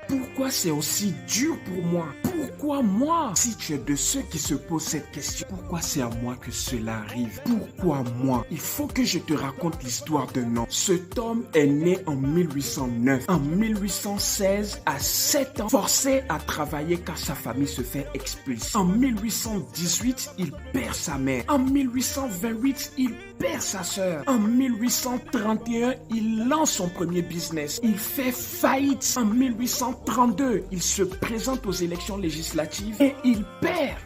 Pourquoi c'est aussi dur pour moi? Pourquoi moi? Si tu es de ceux qui se posent cette question, pourquoi c'est à moi que cela arrive? Pourquoi moi? Il faut que je te raconte l'histoire d'un homme. Cet homme est né en 1809. En 1816, à 7 ans, forcé à travailler car sa famille se fait expulser. En 1818, il perd sa mère. En 1828, il perd sa sœur. En 1831, il lance son premier business. Il fait faillite. En 1832, il se présente aux élections législatives et il perd.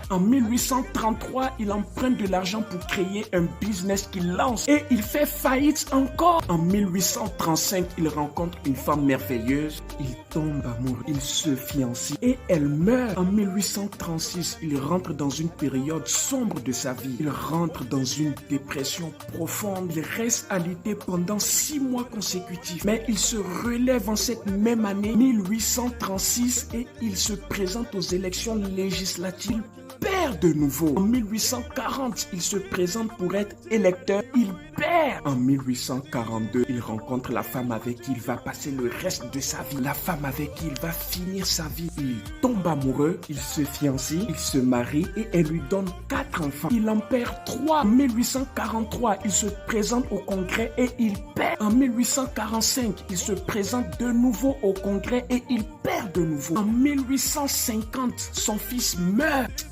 En 1833, il emprunte de l'argent pour créer un business qu'il lance et il fait faillite encore. En 1835, il rencontre une femme merveilleuse. Il tombe amoureux. Il se fiancie et elle meurt. En 1836, il rentre dans une période sombre de sa vie. Il rentre dans une dépression profonde. Il reste alité pendant 6 mois consécutifs. Mais il se relève en cette même année, 1836, et il se présente aux élections législatives. Il perd de nouveau. En 1840, il se présente pour être électeur. Il perd. En 1842, il rencontre la femme avec qui il va passer le reste de sa vie. La femme avec qui il va finir sa vie. Il tombe amoureux, il se fiancie, il se marie et elle lui donne 4 enfants. Il en perd 3. En 1843, il se présente au Congrès et il perd. En 1845, il se présente de nouveau au Congrès et il perd de nouveau. En 1850, son fils meurt.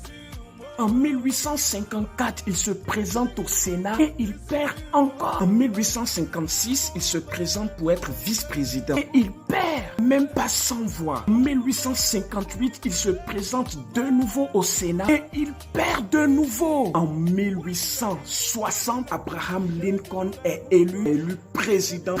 En 1854, il se présente au Sénat et il perd encore. En 1856, il se présente pour être vice-président et il perd. Même pas 100 voix. En 1858, il se présente de nouveau au Sénat et il perd de nouveau. En 1860, Abraham Lincoln est élu président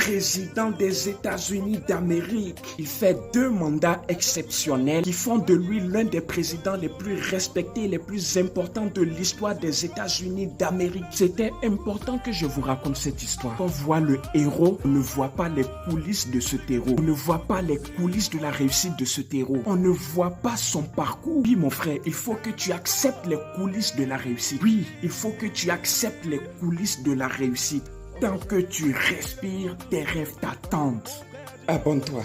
des États-Unis d'Amérique. Il fait 2 mandats exceptionnels qui font de lui l'un des présidents les plus respectés et les plus importants de l'histoire des États-Unis d'Amérique. C'était important que je vous raconte cette histoire. Quand on voit le héros, on ne voit pas les coulisses de cet héros. On ne voit pas les coulisses de la réussite de cet héros. On ne voit pas son parcours. Oui, mon frère, il faut que tu acceptes les coulisses de la réussite. Oui, il faut que tu acceptes les coulisses de la réussite. Tant que tu respires, tes rêves t'attendent. Abonne-toi.